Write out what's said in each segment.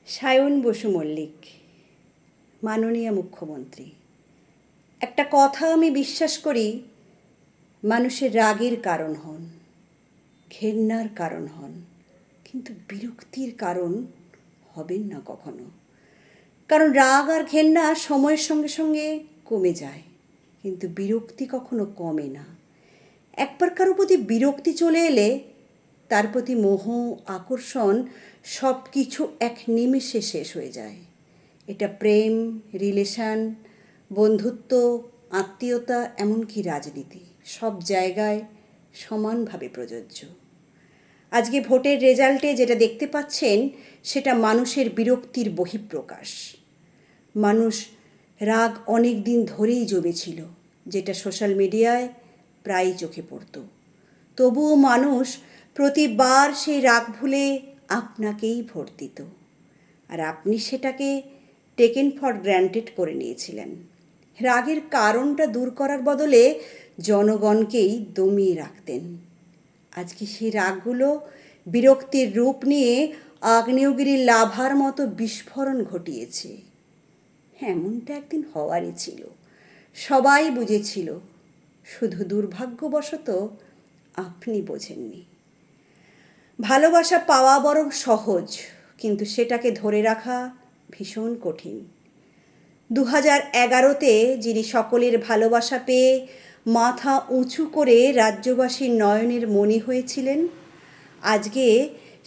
সায়ন বসু মল্লিক, মাননীয় মুখ্যমন্ত্রী। একটা কথা আমি বিশ্বাস করি, মানুষের রাগের কারণ হন, ঘেন্নার কারণ হন, কিন্তু বিরক্তির কারণ হবেন না কখনো। কারণ রাগ আর ঘেন্না সময়ের সঙ্গে সঙ্গে কমে যায়, কিন্তু বিরক্তি কখনো কমে না। একবার কারো প্রতি বিরক্তি চলে এলে তার প্রতি মোহ, আকর্ষণ সব কিছু এক নিমেষে শেষ হয়ে যায়। এটা প্রেম, রিলেশন, বন্ধুত্ব, আত্মীয়তা, এমনকি রাজনীতি, সব জায়গায় সমানভাবে প্রযোজ্য। আজকে ভোটের রেজাল্টে যেটা দেখতে পাচ্ছেন সেটা মানুষের বিরক্তির বহিঃপ্রকাশ। মানুষ রাগ অনেক দিন ধরেই জমেছিল, যেটা সোশ্যাল মিডিয়ায় প্রায়ই চোখে পড়ত। তবুও মানুষ প্রতিবার সেই রাগ ভুলে আপনাকেই ভোট দিত, আর আপনি সেটাকে টেকেন ফর গ্র্যান্টেড করে নিয়েছিলেন। রাগের কারণটা দূর করার বদলে জনগণকেই দমিয়ে রাখতেন। আজকে সেই রাগগুলো বিরক্তির রূপ নিয়ে আগ্নেয়গিরির লাভার মতো বিস্ফোরণ ঘটিয়েছে। এমনটা একদিন হওয়ারই ছিল, সবাই বুঝেছিল, শুধু দুর্ভাগ্যবশত আপনি বোঝেননি। ভালোবাসা পাওয়া বরং সহজ, কিন্তু সেটাকে ধরে রাখা ভীষণ কঠিন। 2011-তে যিনি সকলের ভালোবাসা পেয়ে মাথা উঁচু করে রাজ্যবাসীর নয়নের মণি হয়েছিলেন, আজকে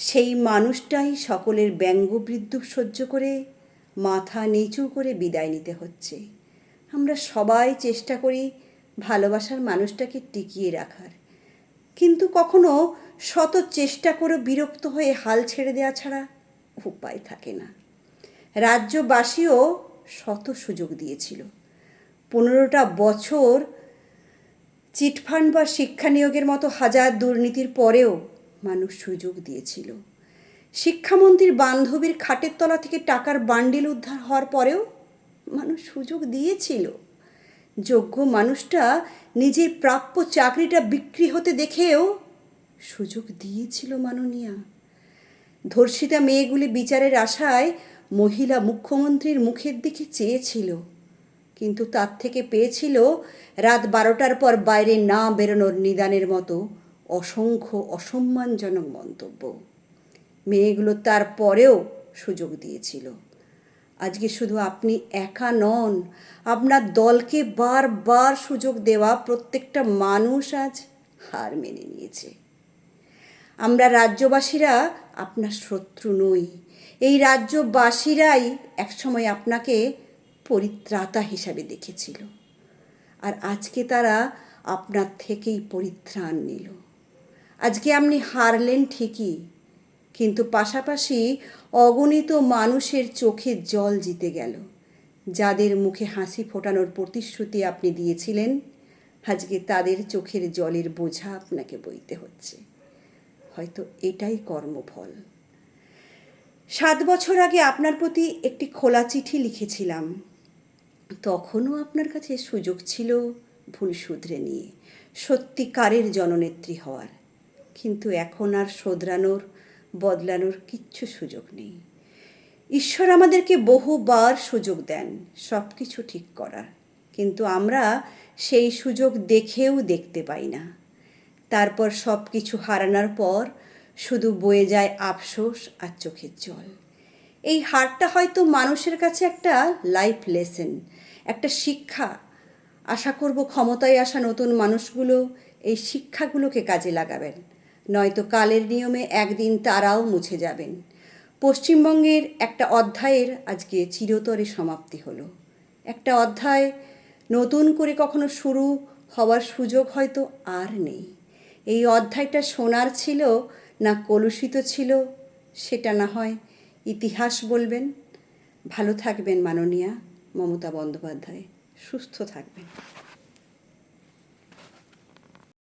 সেই মানুষটাই সকলের ব্যঙ্গবিদ্রূপ সহ্য করে মাথা নিচু করে বিদায় নিতে হচ্ছে। আমরা সবাই চেষ্টা করি ভালোবাসার মানুষটাকে টিকিয়ে রাখার, কিন্তু কখনো শত চেষ্টা করে বিরক্ত হয়ে হাল ছেড়ে দেওয়া ছাড়া উপায় থাকে না। রাজ্যবাসীও শত সুযোগ দিয়েছিল। 15টা বছর চিটফান্ড বা শিক্ষা নিয়োগের মতো হাজার দুর্নীতির পরেও মানুষ সুযোগ দিয়েছিল। শিক্ষামন্ত্রীর বান্ধবীর খাটের তলা থেকে টাকার বান্ডিল উদ্ধার হওয়ার পরেও মানুষ সুযোগ দিয়েছিল। যোগ্য মানুষটা নিজের প্রাপ্য চাকরিটা বিক্রি হতে দেখেও সুযোগ দিয়েছিল মাননীয়া। ধর্ষিতা মেয়েগুলি বিচারের আশায় মহিলা মুখ্যমন্ত্রীর মুখের দিকে চেয়েছিল, কিন্তু তার থেকে পেয়েছিল রাত 12টার পর বাইরে না বেরোনোর নিদানের মতো অসংখ্য অসম্মানজনক মন্তব্য। মেয়েগুলো তারপরেও সুযোগ দিয়েছিল। আজকে শুধু আপনি একা নন, আপনার দলকে বারবার সুযোগ দেওয়া প্রত্যেকটা মানুষ আজ হার মেনে নিয়েছে। আমরা রাজ্যবাসীরা আপনার শত্রু নই। এই রাজ্যবাসীরাই একসময় আপনাকে পরিত্রাতা হিসাবে দেখেছিল, আর আজকে তারা আপনার থেকেই পরিত্রাণ নিল। আজকে আপনি হারলেন ঠিকই, কিন্তু পাশাপাশি অগণিত মানুষের চোখে জল জিতে গেল। যাদের মুখে হাসি ফোটানোর প্রতিশ্রুতি আপনি দিয়েছিলেন, আজকে তাদের চোখের জলের বোঝা আপনাকে বইতে হচ্ছে। হয়তো এটাই কর্মফল। 7 বছর আগে আপনার প্রতি একটি খোলা চিঠি লিখেছিলাম। তখনও আপনার কাছে সুযোগ ছিল ভুল শুধরে নিয়ে সত্যিকারের জননেত্রী হওয়ার, কিন্তু এখন আর শোধরানোর, বদলানোর কিচ্ছু সুযোগ নেই। ঈশ্বর আমাদেরকে বহুবার সুযোগ দেন সব কিছু ঠিক করার, কিন্তু আমরা সেই সুযোগ দেখেও দেখতে পাই না। তারপর সব কিছু হারানোর পর শুধু বয়ে যায় আফসোস আর চোখের জল। এই হারটা হয়তো মানুষের কাছে একটা লাইফ লেসন, একটা শিক্ষা। আশা করব ক্ষমতায় আসা নতুন মানুষগুলো এই শিক্ষাগুলোকে কাজে লাগাবেন, নয়তো কালের নিয়মে একদিন তারাও মুছে যাবেন। পশ্চিমবঙ্গের একটা অধ্যায়ের আজকে চিরতরে সমাপ্তি হলো। একটা অধ্যায় নতুন করে কখনো শুরু হওয়ার সুযোগ হয়তো আর নেই। এই অধ্যায়টা সোনার ছিল না কলুষিত ছিল, সেটা না হয় ইতিহাস বলবেন। ভালো থাকবেন মাননীয়া মমতা বন্দ্যোপাধ্যায়, সুস্থ থাকবেন।